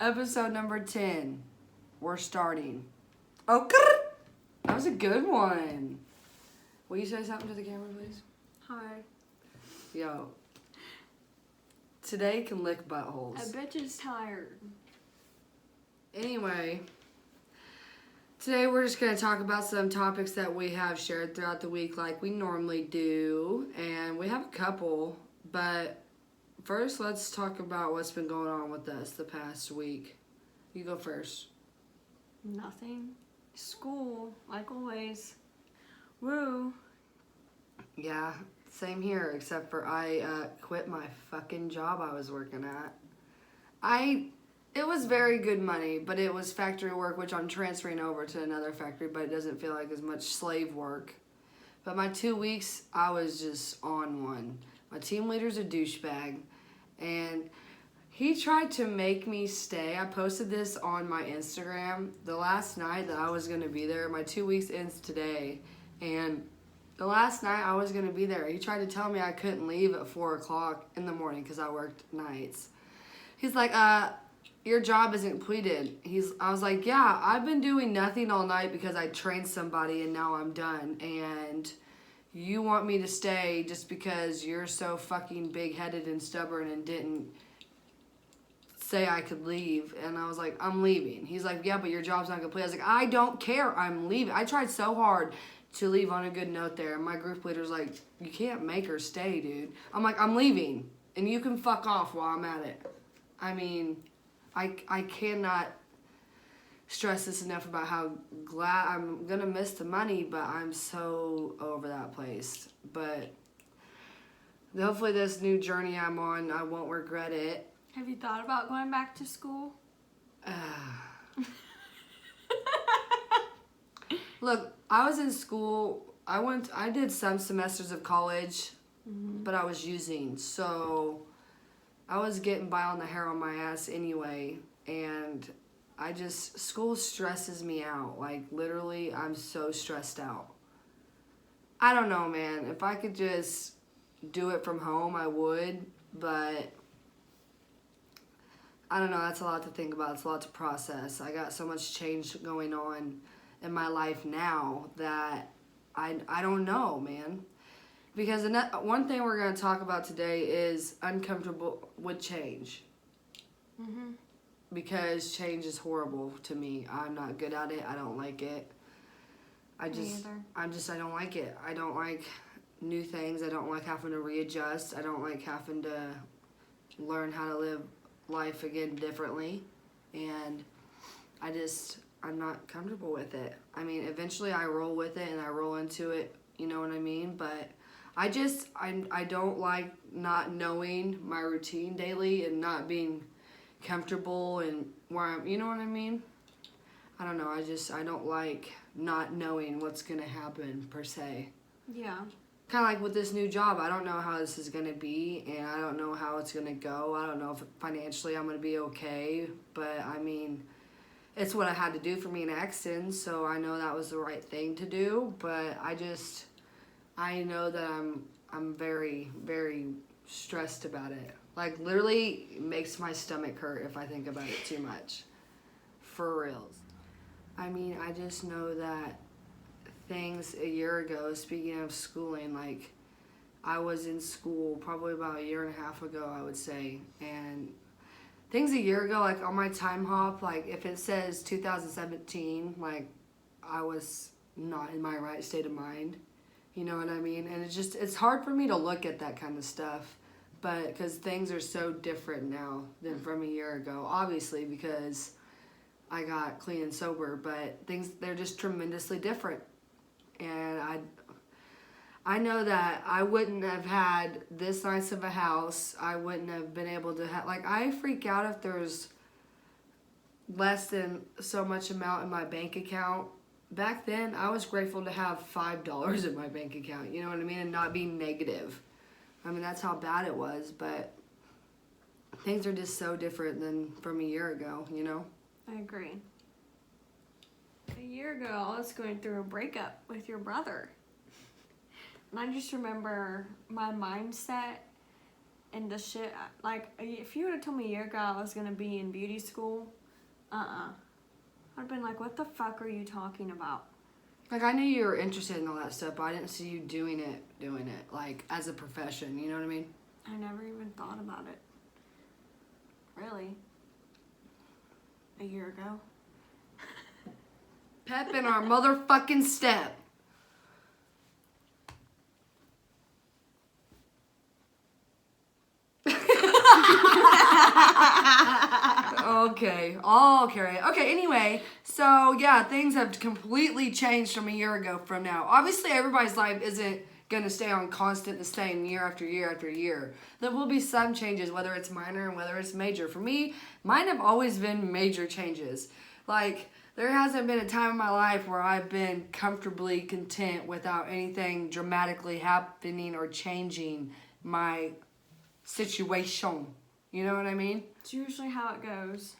Episode number 10. We're starting. Oh, that was a good one. Will you say something to the camera, please? Hi. Yo. Today can lick buttholes. I bet you're tired. Anyway, today we're just going to talk about some topics that we have shared throughout the week like we normally do. And we have a couple, but first let's talk about what's been going on with us the past week. You go first. Nothing. School, like always. Woo. Yeah, same here, except for I quit my fucking job I was working at. It was very good money, but it was factory work, which I'm transferring over to another factory, but it doesn't feel like as much slave work. But my 2 weeks, I was just on one. My team leader's a douchebag, and he tried to make me stay. I posted this on my Instagram the last night that I was going to be there. My 2 weeks ends today, and the last night I was going to be there, he tried to tell me I couldn't leave at 4 o'clock in the morning because I worked nights. He's like, your job isn't completed. I was like, yeah, I've been doing nothing all night because I trained somebody and now I'm done. And you want me to stay just because you're so fucking big-headed and stubborn and didn't say I could leave. And I was like, I'm leaving. He's like, yeah, but your job's not complete. I was like, I don't care. I'm leaving. I tried so hard to leave on a good note there. And my group leader's like, you can't make her stay, dude. I'm like, I'm leaving. And you can fuck off while I'm at it. I mean, I cannot stress this enough about how glad I'm going to miss the money, but I'm so over that place. But hopefully this new journey I'm on, I won't regret it. Have you thought about going back to school? Look, I was in school. I did some semesters of college, but I was using. So I was getting by on the hair on my ass anyway. And school stresses me out. Like, literally, I'm so stressed out. I don't know, man. If I could just do it from home, I would. But I don't know. That's a lot to think about. It's a lot to process. I got so much change going on in my life now that I don't know, man. Because one thing we're going to talk about today is uncomfortable with change. Mm-hmm. Because change is horrible to me. I'm not good at it. I don't like it. I don't like it. I don't like new things. I don't like having to readjust. I don't like having to learn how to live life again differently. And I'm not comfortable with it. I mean, eventually I roll with it and I roll into it, you know what I mean? But I don't like not knowing my routine daily and not being comfortable and where I'm, you know what I mean? I don't know, I don't like not knowing what's going to happen per se. Yeah. Kind of like with this new job, I don't know how this is going to be, and I don't know how it's going to go. I don't know if financially I'm going to be okay, but I mean, it's what I had to do for me in Exton, so I know that was the right thing to do, but I know that I'm very, very stressed about it. Like, literally, it makes my stomach hurt if I think about it too much. For reals. I mean, I just know that things a year ago, speaking of schooling, like, I was in school probably about a year and a half ago, I would say, and things a year ago, like, on my time hop, like, if it says 2017, like, I was not in my right state of mind. You know what I mean? And it's hard for me to look at that kind of stuff, but because things are so different now than from a year ago, obviously, because I got clean and sober, but they're just tremendously different. And I know that I wouldn't have had this nice of a house. I wouldn't have been able to have, like, I freak out if there's less than so much amount in my bank account. Back then, I was grateful to have $5 in my bank account, you know what I mean, and not be negative. I mean, that's how bad it was, but things are just so different than from a year ago, you know? I agree. A year ago, I was going through a breakup with your brother. And I just remember my mindset and the shit, like, if you would have told me a year ago I was going to be in beauty school, I'd have been like, what the fuck are you talking about? Like, I knew you were interested in all that stuff, but I didn't see you doing it, like, as a profession, you know what I mean? I never even thought about it. Really? A year ago? Pep in our motherfucking step. Okay, all carry it. Okay, anyway, so yeah, things have completely changed from a year ago from now. Obviously, everybody's life isn't going to stay on constant the same year after year after year. There will be some changes, whether it's minor and whether it's major. For me, mine have always been major changes. Like, there hasn't been a time in my life where I've been comfortably content without anything dramatically happening or changing my situation. You know what I mean? It's usually how it goes.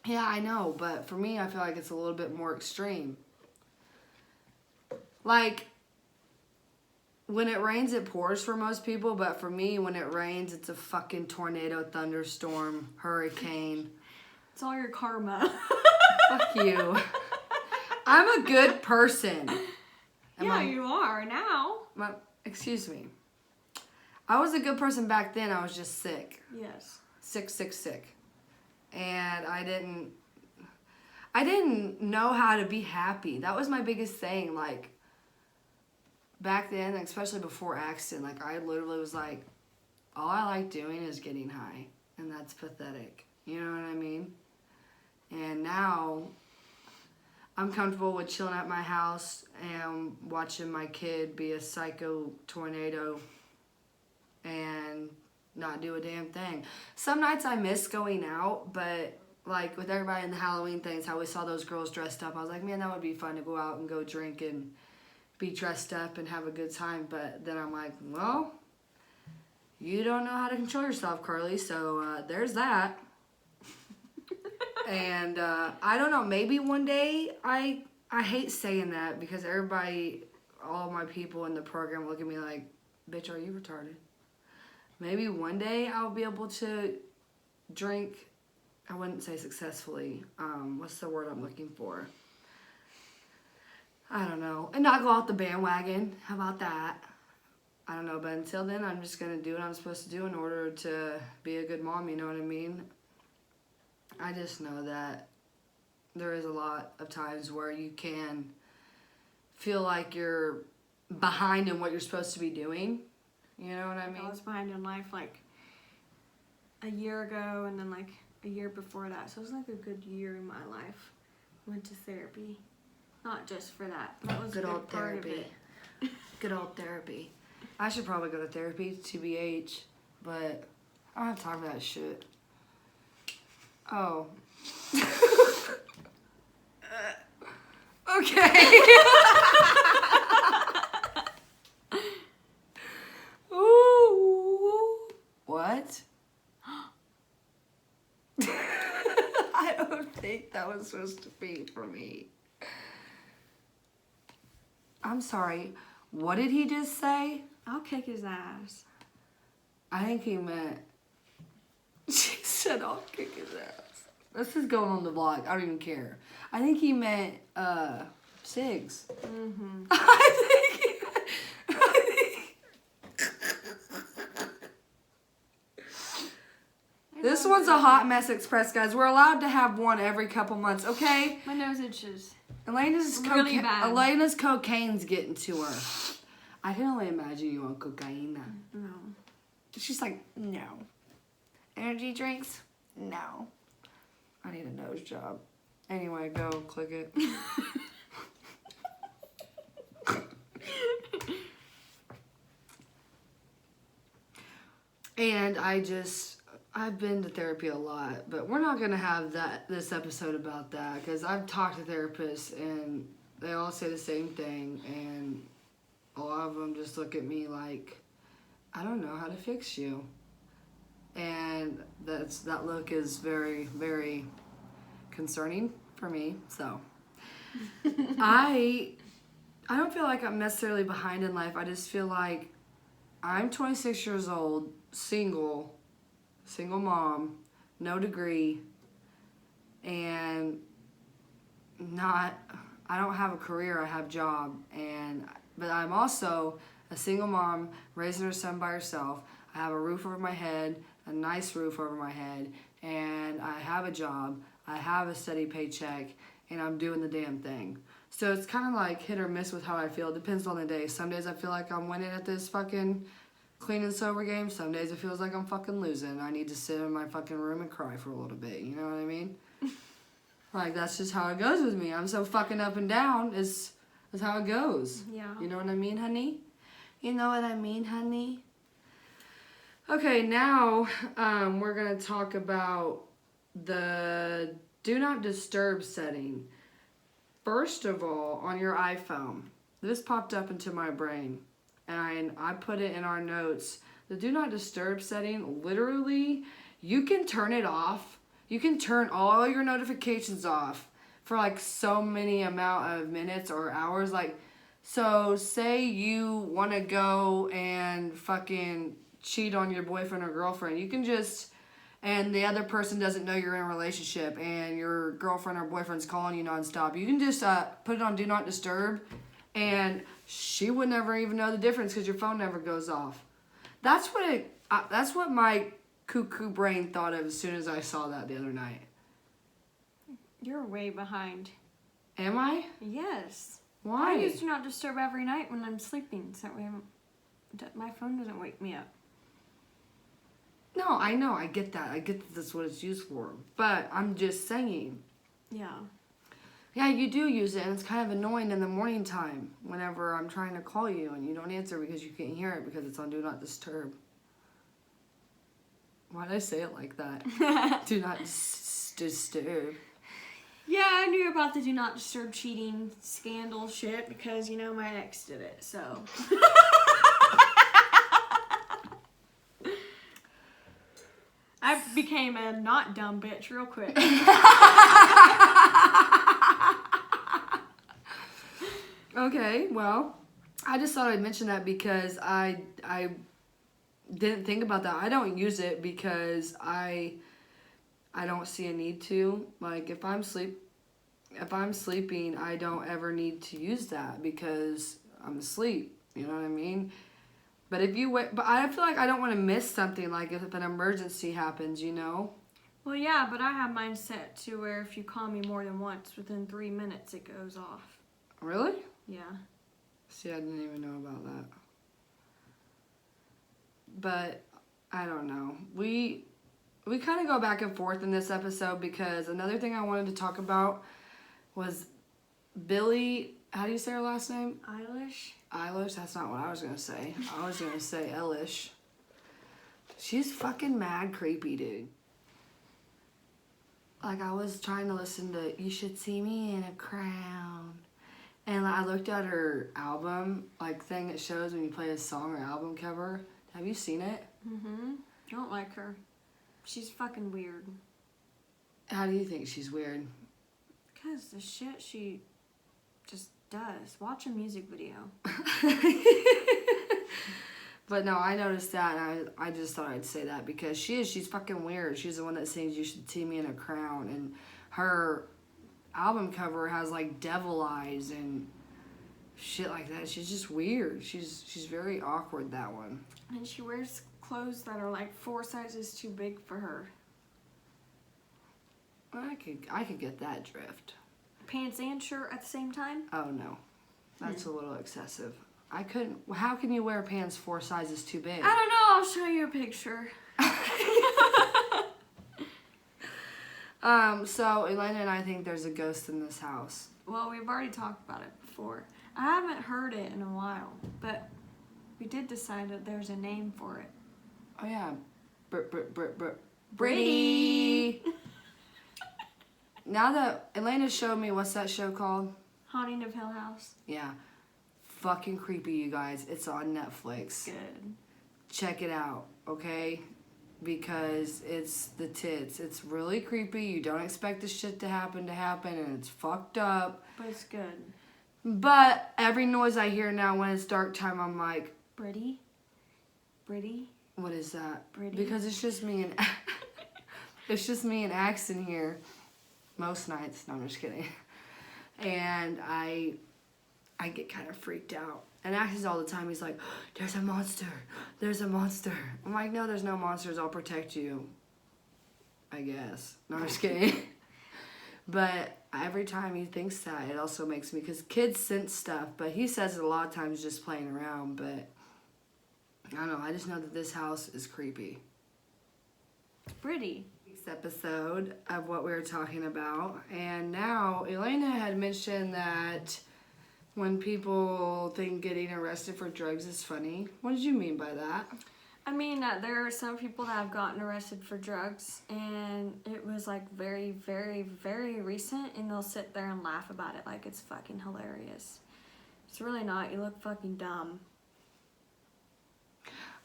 Yeah, I know, but for me, I feel like it's a little bit more extreme. Like, when it rains, it pours for most people, but for me, when it rains, it's a fucking tornado, thunderstorm, hurricane. It's all your karma. Fuck you. I'm a good person. You are now. Excuse me. I was a good person back then. I was just sick. Yes. Sick. And I didn't know how to be happy. That was my biggest thing. Like, back then, especially before accident, like, I literally was like, all I like doing is getting high. And that's pathetic. You know what I mean? And now, I'm comfortable with chilling at my house and watching my kid be a psycho tornado and not do a damn thing. Some nights I miss going out, but like with everybody in the Halloween things, how we saw those girls dressed up, I was like, man, that would be fun to go out and go drink and be dressed up and have a good time. But then I'm like, well, you don't know how to control yourself, Carly, so there's that. And I don't know, maybe one day, I hate saying that because everybody, all my people in the program look at me like, bitch, are you retarded? Maybe one day I'll be able to drink, I wouldn't say successfully, what's the word I'm looking for? I don't know. And not go off the bandwagon. How about that? I don't know, but until then, I'm just going to do what I'm supposed to do in order to be a good mom, you know what I mean? I just know that there is a lot of times where you can feel like you're behind in what you're supposed to be doing. You know what I mean? I was behind in life like a year ago and then like a year before that. So it was like a good year in my life. Went to therapy. Not just for that. That was good a old big part therapy. of it. Good old therapy. I should probably go to therapy, TBH, but I don't have time for that shit. Oh. Okay. Ooh. What? I don't think that was supposed to be for me. I'm sorry. What did he just say? I'll kick his ass. I think he meant... She said, I'll kick his ass. This is going on the vlog. I don't even care. I think he meant, Sigs. Mm-hmm. This one's a hot mess express, guys. We're allowed to have one every couple months, okay? My nose itches. Elena's really bad. Elena's cocaine's getting to her. I can only imagine you on cocaine. No. She's like, no. Energy drinks? No. I need a nose job. Anyway, go click it. And I've been to therapy a lot, but we're not going to have this episode about that because I've talked to therapists and they all say the same thing, and a lot of them just look at me like, I don't know how to fix you. And that look is very, very concerning for me. So I don't feel like I'm necessarily behind in life. I just feel like I'm 26 years old, single mom, no degree, and I don't have a career, I have a job, but I'm also a single mom raising her son by herself. I have a roof over my head, a nice roof over my head, and I have a job, I have a steady paycheck, and I'm doing the damn thing. So it's kind of like hit or miss with how I feel. It depends on the day. Some days I feel like I'm winning at this fucking clean and sober game. Some days it feels like I'm fucking losing. I need to sit in my fucking room and cry for a little bit. You know what I mean? Like, that's just how it goes with me. I'm so fucking up and down. Is how it goes. Yeah. You know what I mean, honey? You know what I mean, honey? Okay, now we're going to talk about the Do Not Disturb setting. First of all, on your iPhone, this popped up into my brain, and I put it in our notes. The Do Not Disturb setting, literally, you can turn it off. You can turn all your notifications off for like so many amount of minutes or hours. Like, so say you want to go and fucking cheat on your boyfriend or girlfriend. You can just... and the other person doesn't know you're in a relationship and your girlfriend or boyfriend's calling you nonstop. You can just put it on Do Not Disturb, and she would never even know the difference because your phone never goes off. That's what my cuckoo brain thought of as soon as I saw that the other night. You're way behind. Am I? Yes. Why? I use Do Not Disturb every night when I'm sleeping, so that way my phone doesn't wake me up. No, I know. I get that. I get that that's what it's used for. But I'm just saying. Yeah. Yeah, you do use it, and it's kind of annoying in the morning time whenever I'm trying to call you and you don't answer because you can't hear it because it's on Do Not Disturb. Why did I say it like that? Do Not Disturb. Yeah, I knew about the Do Not Disturb cheating scandal shit because, you know, my ex did it, so... I became a not dumb bitch real quick. Okay, well, I just thought I'd mention that because I didn't think about that. I don't use it because I don't see a need to. Like, if I'm sleeping, I don't ever need to use that because I'm asleep. You know what I mean? But but I feel like I don't want to miss something, like if an emergency happens, you know? Well, yeah, but I have mine set to where if you call me more than once, within 3 minutes it goes off. Really? Yeah. See, I didn't even know about that. But I don't know. We kind of go back and forth in this episode because another thing I wanted to talk about was Billie. How do you say her last name? Eilish? That's not what I was going to say. I was going to say Eilish. She's fucking mad creepy, dude. Like, I was trying to listen to You Should See Me in a Crown. And I looked at her album, like, thing it shows when you play a song or album cover. Have you seen it? Mm-hmm. Don't like her. She's fucking weird. How do you think she's weird? Because the shit she just does. Watch a music video. But no, I noticed that, and I just thought I'd say that because she's fucking weird. She's the one that sings You Should See Me in a Crown, and her album cover has like devil eyes and shit like that. She's just weird. She's very awkward, that one. And she wears clothes that are like 4 sizes too big for her. I could get that drift. Pants and shirt at the same time? Oh no, that's a little excessive. I couldn't. How can you wear pants 4 sizes too big? I don't know. I'll show you a picture. So Elena and I think there's a ghost in this house. Well, we've already talked about it before. I haven't heard it in a while, but we did decide that there's a name for it. Oh yeah, Brady. Now that Elena showed me, what's that show called? Haunting of Hill House. Yeah. Fucking creepy, you guys. It's on Netflix. Good. Check it out, okay? Because it's the tits. It's really creepy. You don't expect this shit to happen, and it's fucked up. But it's good. But every noise I hear now when it's dark time, I'm like... Brady? What is that? Pretty. Because it's just me and it's just me and Axe in here most nights. No, I'm just kidding. And I get kind of freaked out. And Axe all the time. He's like, "There's a monster. There's a monster." I'm like, "No, there's no monsters. I'll protect you." I guess. No, I'm just kidding. But every time he thinks that, it also makes me, because kids sense stuff, but he says it a lot of times just playing around, but I don't know, I just know that this house is creepy. It's pretty. This episode of what we were talking about, and now Elena had mentioned that when people think getting arrested for drugs is funny. What did you mean by that? I mean, there are some people that have gotten arrested for drugs, and it was like very, very, very recent, and they'll sit there and laugh about it like it's fucking hilarious. It's really not. You look fucking dumb.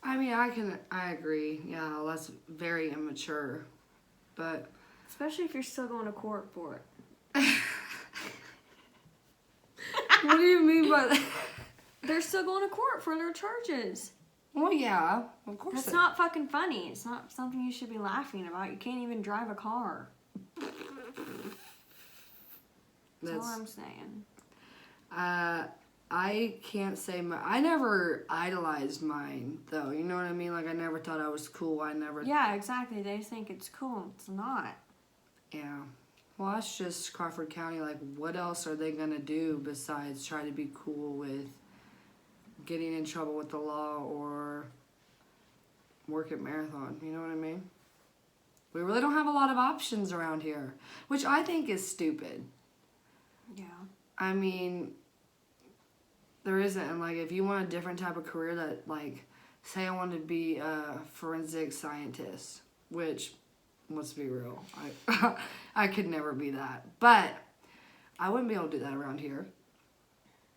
I mean, I agree. Yeah, that's very immature, but Especially if you're still going to court for it. what do you mean by that? They're still going to court for their charges. Well, yeah, of course. That's not fucking funny. It's not something you should be laughing about. You can't even drive a car. That's all I'm saying. I can't say I never idolized mine, though. You know what I mean? Like, I never thought I was cool. Yeah, exactly. They think it's cool. It's not. Yeah. Well, that's just Crawford County. Like, what else are they going to do besides try to be cool with getting in trouble with the law or work at Marathon? You know what I mean? We really don't have a lot of options around here, which I think is stupid. Yeah. I mean, there isn't. And, like, if you want a different type of career that, like, say I wanted to be a forensic scientist, which, let's be real, I could never be that. But I wouldn't be able to do that around here.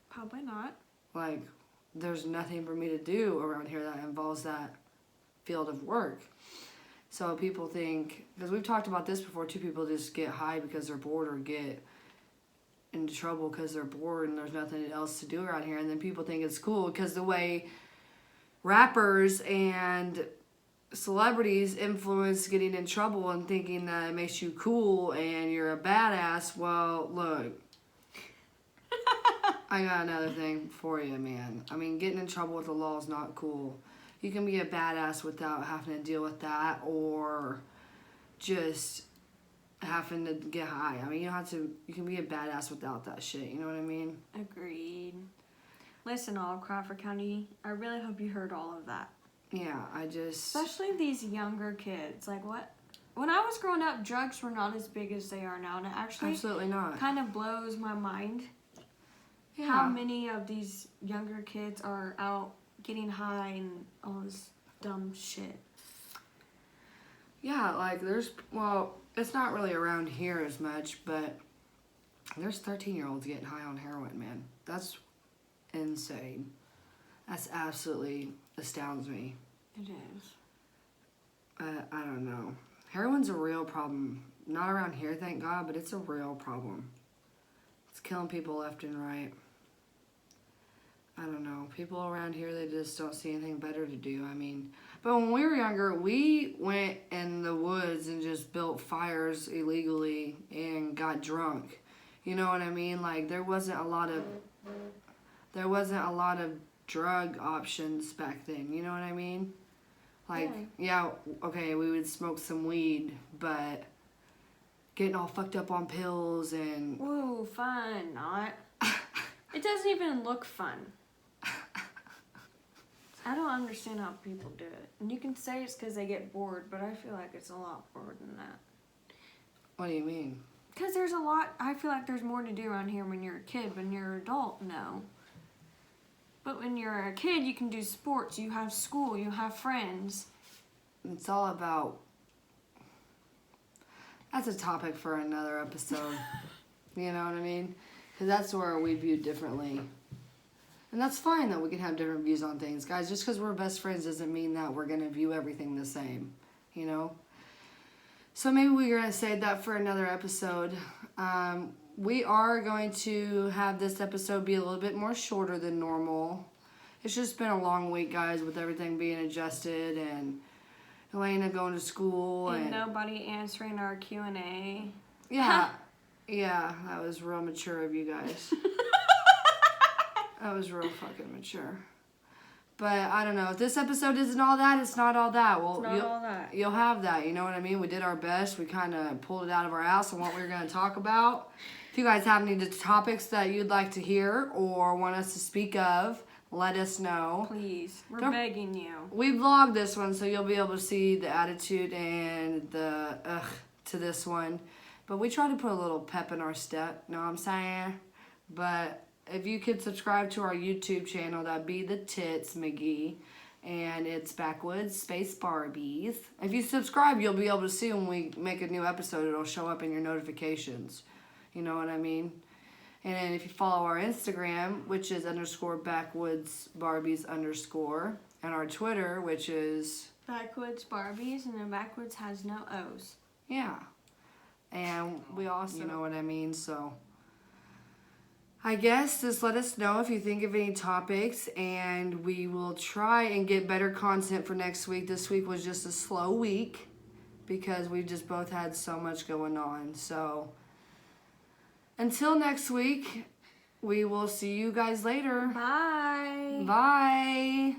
Probably not. Like, there's nothing for me to do around here that involves that field of work. So people think, because we've talked about this before, too, people just get high because they're bored or get into trouble because they're bored and there's nothing else to do around here. And then people think it's cool because the way rappers and celebrities influence getting in trouble and thinking that it makes you cool and you're a badass. Well, look, I got another thing for you, man. I mean, getting in trouble with the law is not cool. You can be a badass without having to deal with that or just having to get high. I mean, you can be a badass without that shit. You know what I mean? Agreed. Listen, all of Crawford County, I really hope you heard all of that. Yeah, Especially these younger kids. Like, what? When I was growing up, drugs were not as big as they are now. And it actually absolutely not. Kind of blows my mind. Yeah. How many of these younger kids are out getting high and all this dumb shit. Yeah, like it's not really around here as much, but there's 13-year-olds getting high on heroin, man. That's insane. That's absolutely astounds me. It is. I don't know. Heroin's a real problem. Not around here, thank God, but it's a real problem. It's killing people left and right. I don't know. People around here, they just don't see anything better to do. I mean, but when we were younger, we went in the woods and just built fires illegally and got drunk. You know what I mean? Like, there wasn't a lot of drug options back then. You know what I mean? Like, yeah, okay, we would smoke some weed, but getting all fucked up on pills and... Ooh, fun, not. It doesn't even look fun. I don't understand how people do it. And you can say it's because they get bored, but I feel like it's a lot more than that. What do you mean? Because I feel like there's more to do around here when you're a kid. When you're an adult, no. But when you're a kid, you can do sports, you have school, you have friends. It's all about... That's a topic for another episode. You know what I mean? Because that's where we view differently. And that's fine that we can have different views on things. Guys, just because we're best friends doesn't mean that we're going to view everything the same. You know? So maybe we're going to save that for another episode. We are going to have this episode be a little bit more shorter than normal. It's just been a long week, guys, with everything being adjusted and Elena going to school and nobody answering our Q&A. Yeah. Yeah, that was real mature of you guys. That was real fucking mature. But I don't know. If this episode isn't all that, it's not all that. Well, It's not all that. You'll have that. You know what I mean? We did our best. We kind of pulled it out of our ass on what we were going to talk about. If you guys have any topics that you'd like to hear or want us to speak of, let us know. Please. We're begging you. We vlogged this one, so you'll be able to see the attitude and the to this one. But we try to put a little pep in our step. Know what I'm saying? But if you could subscribe to our YouTube channel, that'd be the Tits McGee. And it's Backwoods Space Barbies. If you subscribe, you'll be able to see when we make a new episode. It'll show up in your notifications. You know what I mean? And then if you follow our Instagram, which is _Backwoods Barbies _, and our Twitter, which is Backwoods Barbies, and then Backwoods has no O's. Yeah. And we also, you know what I mean? So I guess just let us know if you think of any topics, and we will try and get better content for next week. This week was just a slow week because we just both had so much going on. So until next week, we will see you guys later. Bye. Bye.